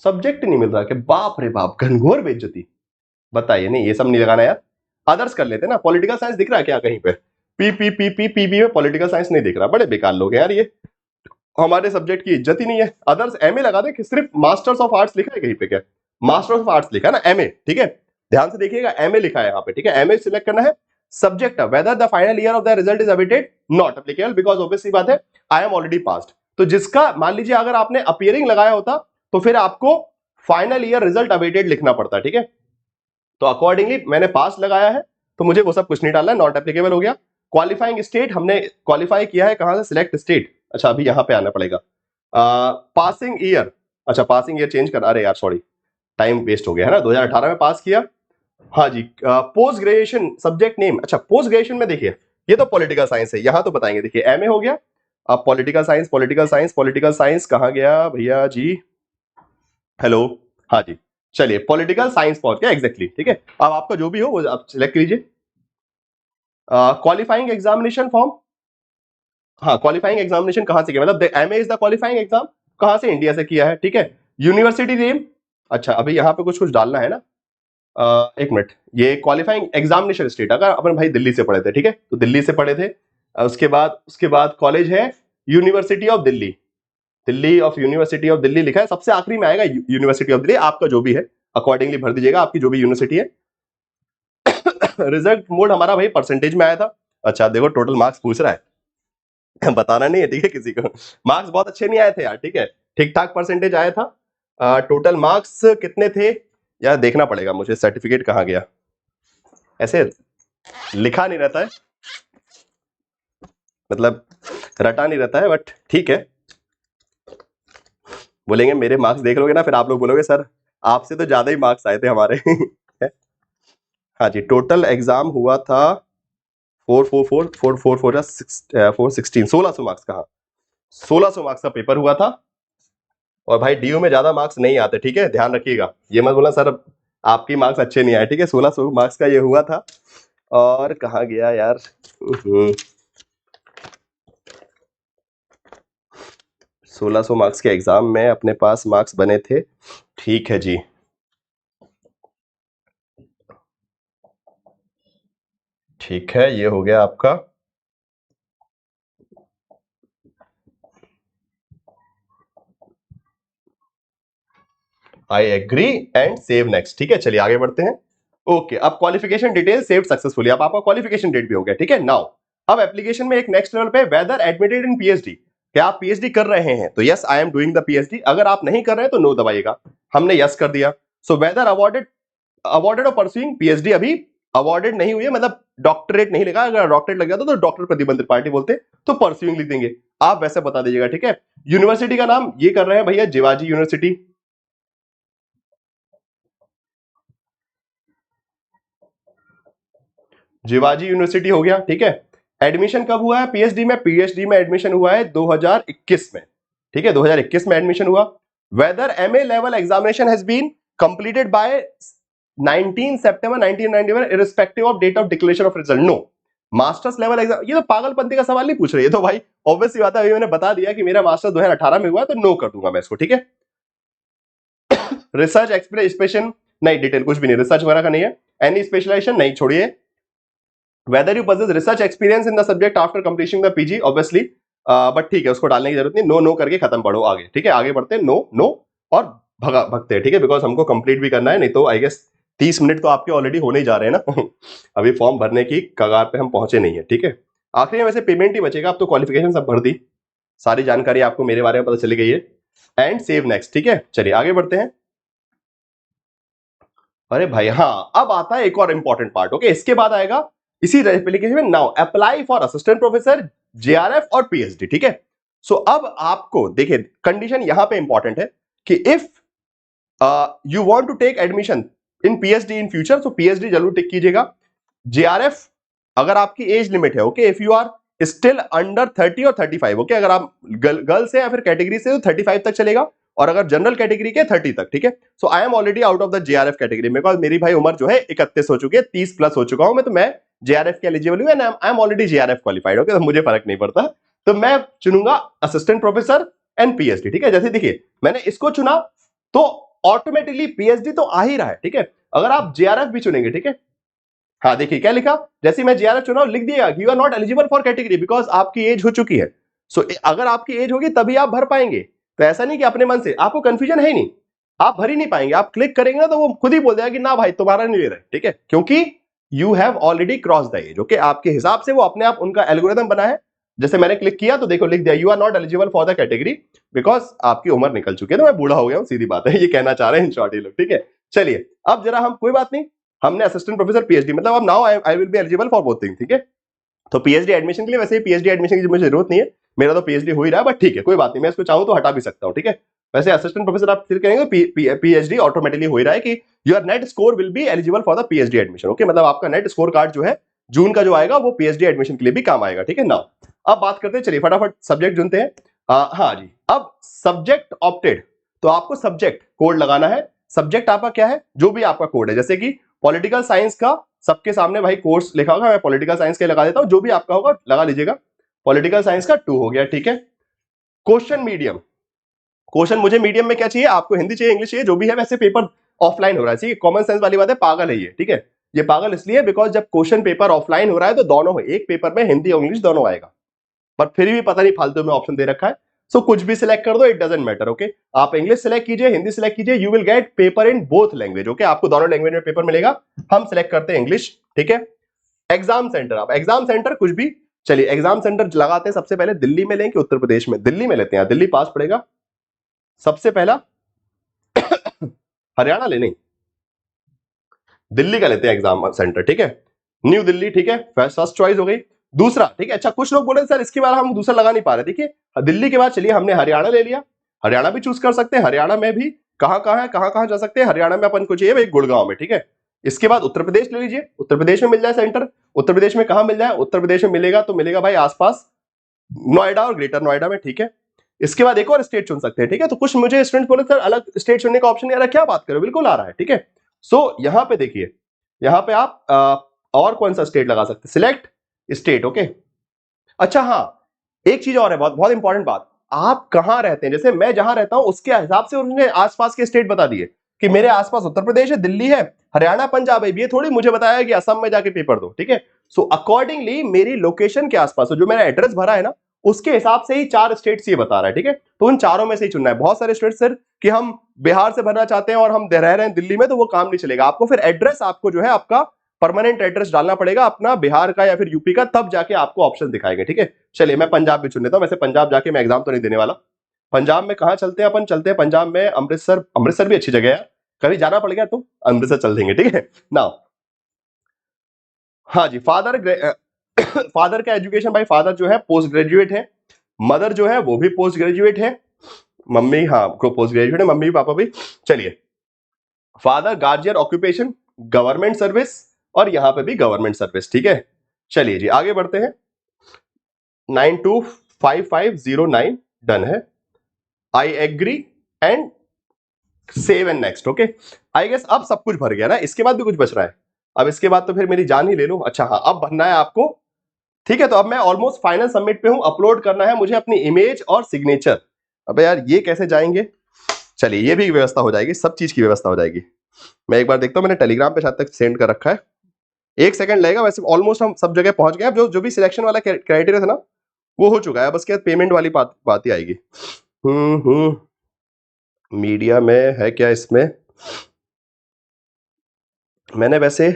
Speaker 1: सब्जेक्ट नहीं मिल रहा, कि बाप रे बाप घनघोर बेइज्जती। बताइए, नहीं ये सब नहीं लगाना यार, अदर्स कर लेते ना। पॉलिटिकल साइंस दिख रहा है क्या कहीं पे, पी में पॉलिटिकल साइंस नहीं दिख रहा, बड़े बेकार लोग हैं यार ये, हमारे सब्जेक्ट की इज्जत ही नहीं है। अदर्स एमए लगा दे, कि सिर्फ मास्टर्स ऑफ आर्ट्स लिखा है कहीं पे, क्या मास्टर्स ऑफ आर्ट्स लिखा है ना, एमए, ठीक है। ध्यान से देखिएगा एमए लिखा है यहाँ पे, ठीक है। एमए सिलेक्ट करना है। Subject whether the final year of the result is awaited, not applicable because obviously बात है आई एम ऑलरेडी पास्ड। तो जिसका मान लीजिए अगर आपने अपीयरिंग लगाया होता तो फिर आपको फाइनल ईयर रिजल्ट अवेटेड लिखना पड़ता, ठीक है। तो अकॉर्डिंगली मैंने पास लगाया है तो मुझे वो सब कुछ नहीं डालना है, नॉट एप्लीकेबल हो गया। क्वालिफाइंग स्टेट हमने क्वालिफाई किया है कहां से, सिलेक्ट स्टेट। अच्छा अभी यहां पे आना पड़ेगा। पासिंग ईयर, अच्छा पासिंग ईयर चेंज कर, अरे यार सॉरी टाइम वेस्ट हो गया है ना, 2018 में पास किया, हाँ जी। पोस्ट ग्रेजुएशन सब्जेक्ट नेम, अच्छा पोस्ट ग्रेजुएशन में देखिए ये तो पॉलिटिकल साइंस है, यहां तो बताएंगे, देखिए एमए हो गया, अब political science, political science, political science कहां गया भैया जी, हेलो, हाँ जी। चलिए पॉलिटिकल साइंस पहुंच गया एग्जैक्टली, ठीक है। अब आपका जो भी हो वो आप सिलेक्ट कीजिए। क्वालिफाइंग एग्जामिनेशन फॉर्म, हाँ क्वालिफाइंग एग्जामिनेशन कहां से किया, मतलब MA is the qualifying exam, कहां से, इंडिया से किया है, ठीक है। यूनिवर्सिटी नेम, अच्छा अभी यहाँ पे कुछ कुछ डालना है ना, एक मिनट, ये क्वालिफाइंग एग्जामिनेशन स्टेट, अगर अपन भाई दिल्ली से पढ़े थे, ठीक है, तो दिल्ली से पढ़े थे। उसके बाद कॉलेज है university of Delhi, Delhi of university of Delhi लिखा है, सबसे आखिरी में आएगा यूनिवर्सिटी ऑफ दिल्ली, आपका जो भी है अकॉर्डिंगली भर दीजिएगा, आपकी जो भी यूनिवर्सिटी है। रिजल्ट मोड हमारा भाई परसेंटेज में आया था, अच्छा देखो टोटल मार्क्स पूछ रहा है, बताना नहीं है, ठीक है, किसी को। मार्क्स बहुत अच्छे नहीं आए थे यार, ठीक है, ठीक ठाक परसेंटेज आया था। टोटल मार्क्स कितने थे यार, देखना पड़ेगा मुझे, सर्टिफिकेट कहाँ गया, ऐसे लिखा नहीं रहता है, मतलब रटा नहीं रहता है, बट ठीक है। बोलेंगे मेरे मार्क्स देख लोगे ना, फिर आप लोग बोलोगे सर आपसे तो ज्यादा ही मार्क्स आए थे हमारे। हाँ जी, टोटल एग्जाम हुआ था 444 1600 मार्क्स का, हाँ 1600 मार्क्स का पेपर हुआ था। और भाई डीयू में ज्यादा मार्क्स नहीं आते, ठीक है, ध्यान रखिएगा, ये मत बोला सर आपकी मार्क्स अच्छे नहीं आए, ठीक है, 1600 मार्क्स का ये हुआ था। और कहाँ गया यार, 1600 मार्क्स के एग्जाम में अपने पास मार्क्स बने थे, ठीक है जी। ठीक है, ये हो गया आपका। I agree and save next, ठीक है, चलिए आगे बढ़ते हैं। ओके, अब क्वालिफिकेशन डिटेल सेव सक्सेसफुली, अब आपका क्वालिफिकेशन डेट भी हो गया, ठीक है। नाउ अब एप्लीकेशन में एक नेक्स्ट लेवल पे, वेदर एडमिटेड इन पीएचडी, क्या आप पीएचडी कर रहे हैं, तो yes I am doing the PhD, अगर आप नहीं कर रहे हैं तो नो दबाइएगा, हमने यस कर दिया। सो वेदर अवॉर्डेड, अवॉर्डेड और परस्यूइंग पीएचडी, अभी अवॉर्डेड नहीं हुई है, मतलब डॉक्टरेट नहीं लिखा, अगर डॉक्टरेट लग जाता तो डॉक्टर प्रतिबंध त्रिपाठी बोलते, तो परस्यूइंग लिख देंगे, आप वैसे बता दीजिएगा, ठीक है। यूनिवर्सिटी का नाम ये कर रहे हैं भैया जिवाजी यूनिवर्सिटी, जिवाजी यूनिवर्सिटी हो गया, ठीक है। एडमिशन कब हुआ है पीएचडी में, पीएचडी में एडमिशन हुआ है 2021 में, ठीक है, 2021 में एडमिशन हुआ। Whether MA level examination has been completed by 19 September 1991 irrespective of date of declaration of result, no. Masters level exam, ये तो पागलपंती का सवाल नहीं पूछ रही है, तो भाई ऑब्वियस सी बात है, अभी मैंने बता दिया कि मेरा मास्टर्स 2018 में हुआ है, तो नो कर दूंगा मैं इसको, ठीक है। रिसर्च एक्सप्रेशन नहीं, डिटेल कुछ भी नहीं, रिसर्च वगैरह का नहीं है। एनी स्पेशलाइजेशन नहीं, छोड़िए। Whether you possess research experience in the subject after completing the PG, obviously, but ठीक है, उसको डालने की जरूरत नहीं, नो नो करके खत्म पढ़ो आगे, ठीक है, आगे बढ़ते हैं, नो नो और भगते हैं, ठीक है, बिकॉज हमको कंप्लीट भी करना है, नहीं तो आई गेस 30 मिनट तो आपके ऑलरेडी होने ही जा रहे हैं ना। अभी फॉर्म भरने की कगार पे हम पहुंचे नहीं है, ठीक है। आखिरी में वैसे पेमेंट ही बचेगा, अब तो क्वालिफिकेशन सब भर दी, सारी जानकारी आपको मेरे बारे में पता चली गई है। एंड सेव नेक्स्ट, ठीक है, चलिए आगे बढ़ते हैं। अरे भाई हाँ, अब आता है एक और इंपॉर्टेंट पार्ट, ओके, इसके बाद आएगा इसी एप्लीकेशन में, now apply for assistant professor JRF और पीएचडी, ठीक है। सो अब आपको देखिए कंडीशन यहां पे इंपॉर्टेंट है कि if you want to take admission in PhD in future, तो पीएचडी जरूर टिक कीजिएगा। जेआरएफ अगर आपकी एज लिमिट है, okay, if you are still under 30 और 35, ओके, अगर आप गर्ल से या फिर कैटेगरी से तो 35 तक चलेगा, और अगर जनरल कैटेगरी के 30 तक, ठीक है। So I am already out of the JRF category, because मेरी भाई उम्र जो है 31 हो चुकी है, 30 प्लस हो चुका हूं मैं, तो मैं जेआरएफ के एलिजिबल हूं and I am already JRF qualified, okay, तो मुझे फर्क नहीं पड़ता, तो मैं चुनूंगा असिस्टेंट प्रोफेसर एंड पीएचडी, ठीक है। जैसे देखिए मैंने इसको चुना तो ऑटोमेटिकली पीएचडी तो आ ही रहा है, ठीक है। अगर आप जेआरएफ भी चुनेंगे, ठीक है, हाँ देखिए क्या लिखा, जैसे मैं जेआरएफ चुनाव लिख दिया, you are not eligible for category because आपकी एज हो चुकी है। सो अगर आपकी एज होगी तभी आप भर पाएंगे, तो ऐसा नहीं कि अपने मन से, आपको कंफ्यूजन है ही नहीं, आप भर ही नहीं पाएंगे, आप क्लिक करेंगे ना तो वो खुद ही बोल देगा कि ना भाई तुम्हारा नहीं ले रहे, ठीक है, क्योंकि you have already cross the age, okay, आपके हिसाब से वो अपने आप उनका एल्गोरिथम बना है। जैसे मैंने क्लिक किया तो देखो लिख दिया you are not eligible for the category because आपकी उम्र निकल चुकी है, तो मैं बूढ़ा हो गया हूं, सीधी बात है, ये कहना चाह रहे हैं इन शॉर्ट ये लोग, ठीक है। चलिए अब जरा हम, कोई बात नहीं, हमने असिस्टेंट प्रोफेसर पीएचडी, मतलब अब now I will be eligible for both thing, ठीक है। तो पीएचडी एडमिशन के लिए, वैसे पीएचडी एडमिशन की मुझे जरूरत नहीं है, मेरा तो पीएचडी हो ही रहा है, बट ठीक है कोई बात नहीं, मैं इसको चाहूं तो हटा भी सकता हूं, ठीक है। वैसे असिस्टेंट प्रोफेसर आप फिर कहेंगे पीएचडी ऑटोमेटिकली हो ही रहा है कि your net score will be eligible for the PhD admission, okay, मतलब आपका नेट स्कोर कार्ड जो है जून का जो आएगा वो पीएचडी एडमिशन के लिए भी काम आएगा, ठीक है ना। अब बात करते हैं, चलिए फटाफट सब्जेक्ट चुनते हैं। हाँ जी, अब सब्जेक्ट ऑप्टेड, तो आपको सब्जेक्ट कोड लगाना है, सब्जेक्ट आपका क्या है, जो भी आपका कोड है, जैसे कि पॉलिटिकल साइंस का सबके सामने भाई कोर्स लिखा होगा, मैं पॉलिटिकल साइंस के लगा देता हूं, जो भी आपका होगा लगा लीजिएगा। पॉलिटिकल साइंस का 2 हो गया, ठीक है। क्वेश्चन मीडियम, क्वेश्चन मुझे मीडियम में क्या चाहिए, आपको हिंदी चाहिए, इंग्लिश चाहिए, जो भी है, वैसे पेपर ऑफलाइन हो रहा है, ठीक है, कॉमन सेंस वाली बात है, पागल है ये, ठीक है। ये पागल इसलिए बिकॉज जब क्वेश्चन पेपर ऑफलाइन हो रहा है तो दोनों, एक पेपर में हिंदी और इंग्लिश दोनों आएगा, पर फिर भी पता नहीं फालतू में ऑप्शन दे रखा है। सो कुछ भी सिलेक्ट कर दो, इट डजंट मैटर, ओके। आप इंग्लिश सिलेक्ट कीजिए, हिंदी सिलेक्ट कीजिए, you will get paper in both language, okay, आपको दोनों लैंग्वेज में पेपर मिलेगा। हम सिलेक्ट करते हैं इंग्लिश, ठीक है। एग्जाम सेंटर, आप एग्जाम सेंटर कुछ भी, चलिए एग्जाम सेंटर लगाते हैं, सबसे पहले दिल्ली में लें कि उत्तर प्रदेश में? दिल्ली में लेते हैं, दिल्ली पास पड़ेगा सबसे पहला। हरियाणा ले नहीं, दिल्ली का लेते हैं एग्जाम सेंटर, ठीक है, न्यू दिल्ली, ठीक है, फर्स्ट चॉइस हो गई। दूसरा, ठीक है, अच्छा कुछ लोग बोले सर इसके बाद हम दूसरा लगा नहीं पा रहे, देखिए दिल्ली के बाद चलिए हमने हरियाणा ले लिया, हरियाणा भी चूज कर सकते हैं, हरियाणा में भी कहां जा सकते हैं, हरियाणा में अपन को चाहिए भाई गुड़गांव में, ठीक है। इसके बाद उत्तर प्रदेश ले लीजिए, उत्तर प्रदेश में मिल जाए सेंटर, उत्तर प्रदेश में कहां मिल जाए, उत्तर प्रदेश में मिलेगा तो मिलेगा भाई आसपास नोएडा और ग्रेटर नोएडा में, ठीक है। इसके बाद एक और स्टेट चुन सकते हैं, ठीक है। तो कुछ मुझे स्टूडेंट्स बोले सर अलग स्टेट चुनने का ऑप्शन नहीं आ रहा, क्या बात करो, बिल्कुल आ रहा है, ठीक है। सो यहां पे देखिए, यहां पे आप और कौन सा स्टेट लगा सकते हैं, सिलेक्ट स्टेट, ओके। अच्छा हाँ, एक चीज और है, बहुत बहुत इंपॉर्टेंट बात, आप कहां रहते हैं, जैसे मैं जहां रहता हूं उसके हिसाब से उन्होंने आसपास के स्टेट बता दिए कि मेरे आसपास उत्तर प्रदेश है, दिल्ली है, हरियाणा, पंजाब है, ये थोड़ी मुझे बताया कि असम में जाके पेपर दो, ठीक है। सो अकॉर्डिंगली मेरी लोकेशन के आसपास जो मेरा एड्रेस भरा है ना, उसके हिसाब से ही 4 स्टेट्स ये बता रहा है, ठीक है। तो उन चारों में से ही चुनना है। बहुत सारे स्टेट्स सर कि हम बिहार से भरना चाहते हैं और हम रह रहे हैं दिल्ली में, तो वो काम नहीं चलेगा, आपको फिर एड्रेस आपको जो है आपका परमानेंट एड्रेस डालना पड़ेगा अपना बिहार का या फिर यूपी का, तब जाके आपको ऑप्शन दिखाएंगे, ठीक है। चलिए मैं पंजाब भी चुन लेता हूं, वैसे पंजाब जाके मैं एग्जाम तो नहीं देने वाला। पंजाब में कहां चलते हैं अपन, चलते हैं पंजाब में अमृतसर, अमृतसर भी अच्छी जगह है, कभी जाना पड़ेगा तो अमृतसर चल देंगे, ठीक है ना। हाँ जी, फादर फादर का एजुकेशन भाई, फादर जो है पोस्ट ग्रेजुएट है, मदर जो है वो भी पोस्ट ग्रेजुएट है, मम्मी हाँ पोस्ट ग्रेजुएट है, मम्मी पापा भी। चलिए father guardian occupation government service, और यहां पे भी गवर्नमेंट सर्विस, ठीक है। चलिए जी आगे बढ़ते हैं, 925509 डन है, I agree and save and next, okay. I guess अब सब कुछ भर गया ना, इसके बाद भी कुछ बच रहा है, अब इसके बाद तो फिर मेरी जान ही ले लो। अच्छा हाँ, अब भरना है आपको, ठीक है। तो अब मैं ऑलमोस्ट फाइनल सबमिट पे हूं, अपलोड करना है मुझे अपनी इमेज और सिग्नेचर। अबे यार ये कैसे जाएंगे, चलिए ये भी व्यवस्था हो जाएगी, सब चीज की व्यवस्था हो जाएगी। मैं एक बार देखता हूं, मैंने टेलीग्राम पे शायद तक सेंड कर रखा है, 1 सेकंड लगेगा, वैसे ऑलमोस्ट हम सब जगह पहुंच गए। अब जो जो भी सिलेक्शन वाला क्राइटेरिया था ना वो हो चुका है, अब उसके बाद पेमेंट वाली बात ही आएगी। मीडिया में है क्या, इसमें मैंने वैसे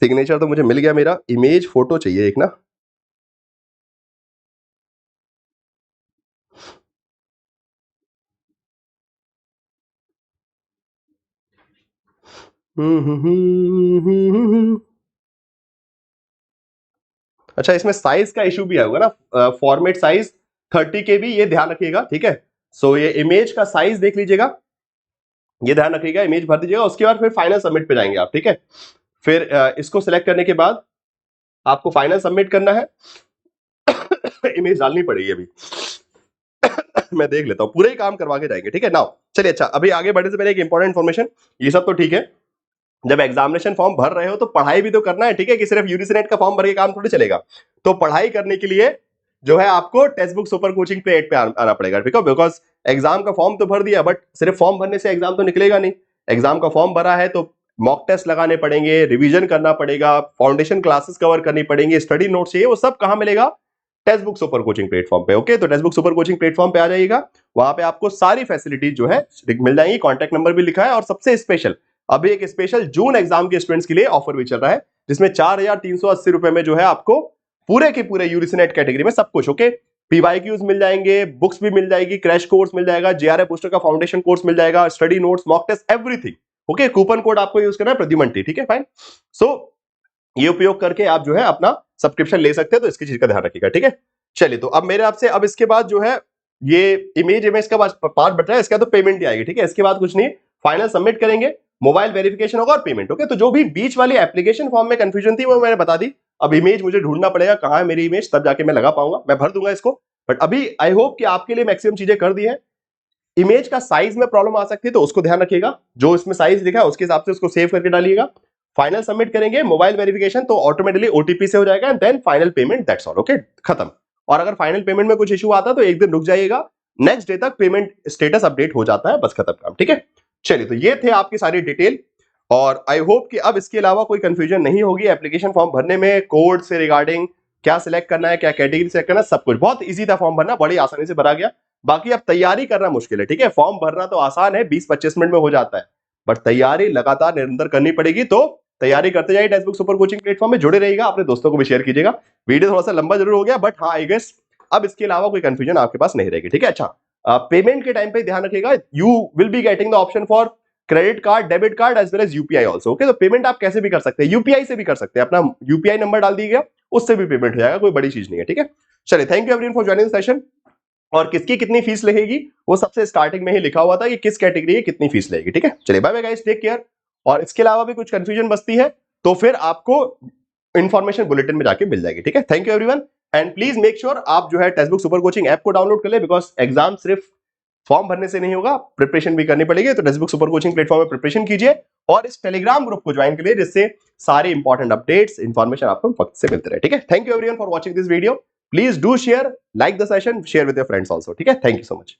Speaker 1: सिग्नेचर तो मुझे मिल गया, मेरा इमेज फोटो चाहिए एक ना, अच्छा इसमें साइज का इशू भी आएगा ना, फॉर्मेट साइज 30 KB, ये ध्यान रखिएगा, ठीक है। सो ये इमेज का साइज देख लीजिएगा, ये ध्यान रखिएगा, इमेज भर दीजिएगा, उसके बाद फिर फाइनल सबमिट पे जाएंगे आप, ठीक है। फिर इसको सिलेक्ट करने के बाद आपको फाइनल सबमिट करना है, इमेज डालनी पड़ेगी अभी। मैं देख लेता हूं, पूरे ही काम करवा के जाएंगे, ठीक है ना। चलिए अच्छा, अभी आगे बढ़ने से पहले एक इंपॉर्टेंट इन्फॉर्मेशन, ये सब तो ठीक है, जब एग्जामिनेशन फॉर्म भर रहे हो तो पढ़ाई भी तो करना है, ठीक है, कि सिर्फ यूजीसी नेट का फॉर्म भर के काम थोड़ी चलेगा। तो पढ़ाई करने के लिए जो है आपको टेक्स्ट बुक सुपर कोचिंग पे 8 पे आना पड़ेगा, ठीक है, बिकॉज एग्जाम का फॉर्म तो भर दिया, बट सिर्फ फॉर्म भरने से एग्जाम तो निकलेगा नहीं। एग्जाम का फॉर्म भरा है तो मॉक टेस्ट लगाने पड़ेंगे, रिवीजन करना पड़ेगा, फाउंडेशन क्लासेस कवर करनी पड़ेंगे, स्टडी नोट्स चाहिए, वो सब कहां मिलेगा, text book super coaching platform पे, ओके। तो text book super coaching platform पे आ जाइएगा, वहां पे आपको सारी फैसिलिटीज जो है मिल जाएंगी, कॉन्टैक्ट नंबर भी लिखा है, और सबसे स्पेशल अभी एक स्पेशल जून एग्जाम के स्टूडेंट्स के लिए ऑफर भी चल रहा है, जिसमें 4,380 रुपए में जो है आपको पूरे के पूरे यूजीसी नेट कैटेगरी में सब कुछ, ओके। पीवाईक्यूज मिल जाएंगे, बुक्स भी मिल जाएगी, क्रैश कोर्स मिल जाएगा, जेआरएफ पोस्टर का फाउंडेशन कोर्स मिल जाएगा, study notes, mock test, everything, okay. Coupon code आपको यूज करना है प्रद्युमन, ठीक है, फाइन। सो ये उपयोग करके आप जो है अपना सब्सक्रिप्शन ले सकते हैं, तो इसकी चीज का ध्यान रखिएगा, ठीक है। चलिए तो अब मेरे आपसे, अब इसके बाद जो है ये इमेज का पार्ट बच रहा है, इसका तो पेमेंट ही आएगी, ठीक है। इसके बाद कुछ नहीं, फाइनल सबमिट करेंगे, मोबाइल वेरिफिकेशन होगा और पेमेंट, ओके। तो जो भी बीच वाली एप्लीकेशन फॉर्म में कंफ्यूजन थी वो मैंने बता दी। अब इमेज मुझे ढूंढना पड़ेगा, कहां है मेरी इमेज, तब जाके मैं लगा पाऊंगा, मैं भर दूंगा इसको, बट अभी आई होप कि आपके लिए मैक्सिमम चीजें कर दी है। इमेज का साइज में प्रॉब्लम आ सकती है तो उसको ध्यान रखिएगा, जो इसमें साइज लिखा है उसके हिसाब से उसको सेव करके डालिएगा। फाइनल सबमिट करेंगे, मोबाइल वेरिफिकेशन तो ऑटोमेटिकली ओटीपी से हो जाएगा, and then final payment, that's all, okay, खत्म। और अगर फाइनल पेमेंट में कुछ इशू आता है तो एक दिन रुक जाइएगा, नेक्स्ट डे तक पेमेंट स्टेटस अपडेट हो जाता है, बस खत्म काम, ठीक है। चलिए तो ये थे आपकी सारी डिटेल, और आई होप कि अब इसके अलावा कोई कंफ्यूजन नहीं होगी एप्लीकेशन फॉर्म भरने में, कोड से रिगार्डिंग क्या सिलेक्ट करना है, क्या कैटेगरी सिलेक्ट करना है, सब कुछ बहुत इजी था, फॉर्म भरना बड़ी आसानी से भरा गया। बाकी अब तैयारी करना मुश्किल है, ठीक है। फॉर्म भरना तो आसान है, 20-25 मिनट में हो जाता है, बट तैयारी लगातार निरंतर करनी पड़ेगी, तो तैयारी करते जाइए text book super coaching platform में, जुड़े रहिएगा, अपने दोस्तों को भी शेयर कीजिएगा। वीडियो थोड़ा सा लंबा जरूर हो गया, बट हाँ आई गेस अब इसके अलावा कोई कंफ्यूजन आपके पास नहीं रहेगी, ठीक है। अच्छा, पेमेंट के टाइम पे ध्यान रखिएगा, you will be getting the option for credit card, debit card as well as UPI also, okay. तो पेमेंट आप कैसे भी कर सकते हैं, यूपीआई से भी कर सकते हैं, अपना यूपीआई नंबर डाल दीजिएगा, उससे भी पेमेंट हो जाएगा, कोई बड़ी चीज नहीं है, ठीक है। चलिए, thank you everyone for joining session. और किसकी कितनी फीस लगेगी वो सबसे स्टार्टिंग में ही लिखा हुआ था कि किस कैटेगरी की कितनी फीस लगेगी, ठीक है। चलिए, bye bye guys, take care. और इसके अलावा भी कुछ कंफ्यूजन बचती है तो फिर आपको इंफॉर्मेशन बुलेटिन में जाके मिल जाएगी, ठीक है। Thank you everyone, and please make sure आप जो है text book super coaching app को डाउनलोड कर ले, बिकॉज एग्जाम सिर्फ फॉर्म भरने से नहीं होगा, प्रिपरेशन भी करनी पड़ेगी। तो text book super coaching platform में प्रिपरेशन कीजिए और इस टेलीग्राम ग्रुप को ज्वाइन करिए, जिससे सारे इंपॉर्टेंट अपडेट्स इंफॉर्मेशन आपको वक्त से मिलते रहे, ठीक है। Thank you everyone for watching this video. Please do share, like the session, share with your friends also, ठीक है। Thank you so much.